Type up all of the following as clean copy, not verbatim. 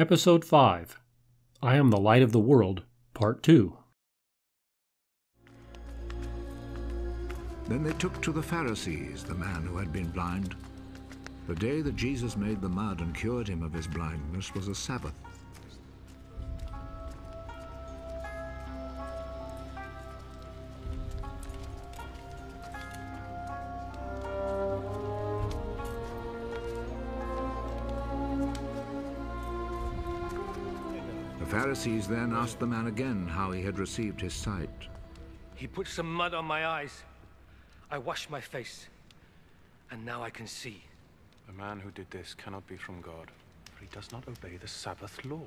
Episode 5, I Am the Light of the World, Part 2. Then they took to the Pharisees the man who had been blind. The day that Jesus made the mud and cured him of his blindness was a Sabbath. The Pharisees then asked the man again how he had received his sight. He put some mud on my eyes. I washed my face, and now I can see. The man who did this cannot be from God, for he does not obey the Sabbath law.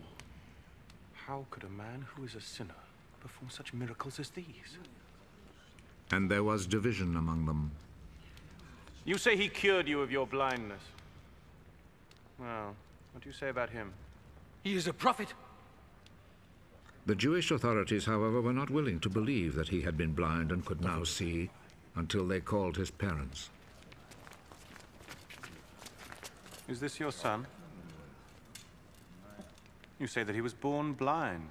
How could a man who is a sinner perform such miracles as these? And there was division among them. You say he cured you of your blindness. Well, what do you say about him? He is a prophet. The Jewish authorities, however, were not willing to believe that he had been blind and could now see, until they called his parents. Is this your son? You say that he was born blind.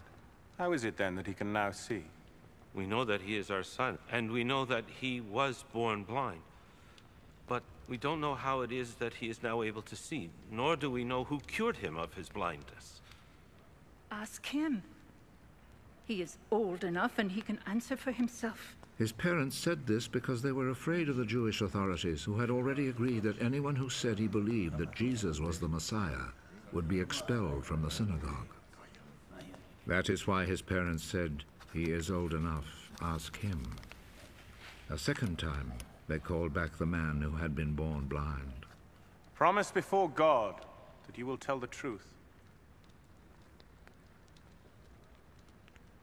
How is it then that he can now see? We know that he is our son, and we know that he was born blind. But we don't know how it is that he is now able to see, nor do we know who cured him of his blindness. Ask him. He is old enough and he can answer for himself. His parents said this because they were afraid of the Jewish authorities, who had already agreed that anyone who said he believed that Jesus was the Messiah would be expelled from the synagogue. That is why his parents said, "He is old enough, ask him." A second time, they called back the man who had been born blind. Promise before God that you will tell the truth.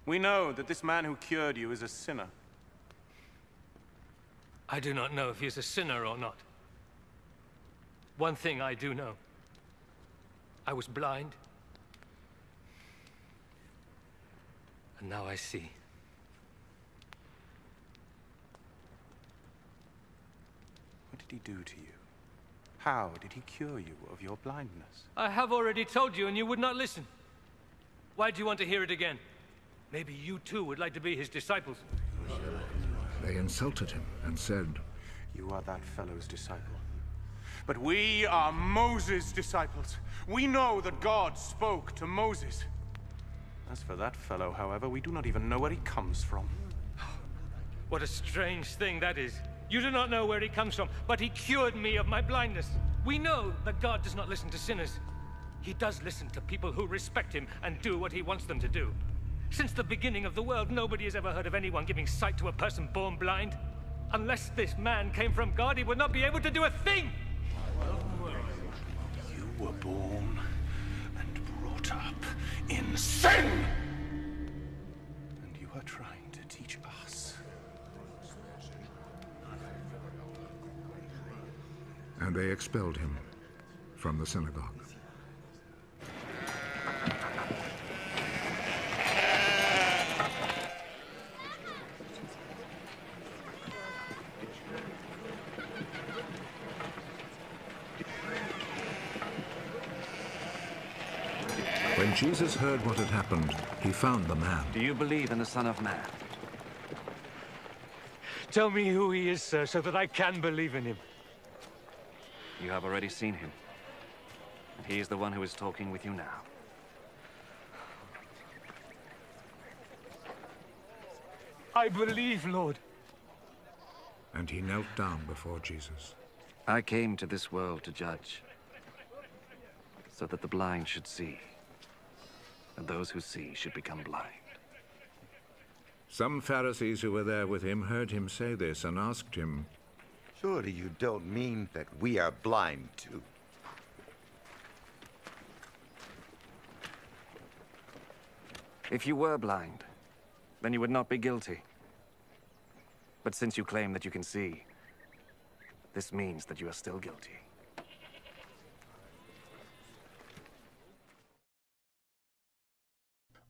We know that this man who cured you is a sinner. I do not know if he is a sinner or not. One thing I do know. I was blind, and now I see. What did he do to you? How did he cure you of your blindness? I have already told you, and you would not listen. Why do you want to hear it again? Maybe you too would like to be his disciples. They insulted him and said, "You are that fellow's disciple. But we are Moses' disciples. We know that God spoke to Moses. As for that fellow, however, we do not even know where he comes from." What a strange thing that is. You do not know where he comes from, but he cured me of my blindness. We know that God does not listen to sinners. He does listen to people who respect him and do what he wants them to do. Since the beginning of the world, nobody has ever heard of anyone giving sight to a person born blind. Unless this man came from God, he would not be able to do a thing! You were born and brought up in sin! And you are trying to teach us. and they expelled him from the synagogue. When Jesus heard what had happened, he found the man. Do you believe in the Son of Man? Tell me who he is, sir, so that I can believe in him. You have already seen him. And he is the one who is talking with you now. I believe, Lord. And he knelt down before Jesus. I came to this world to judge, so that the blind should see, and those who see should become blind. Some Pharisees who were there with him heard him say this and asked him, "Surely you don't mean that we are blind too?" If you were blind, then you would not be guilty. But since you claim that you can see, this means that you are still guilty.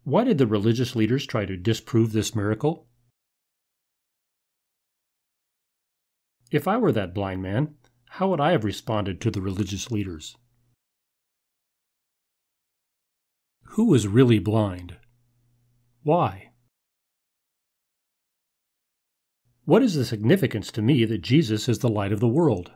Why did the religious leaders try to disprove this miracle? If I were that blind man, how would I have responded to the religious leaders? Who was really blind? Why? What is the significance to me that Jesus is the light of the world?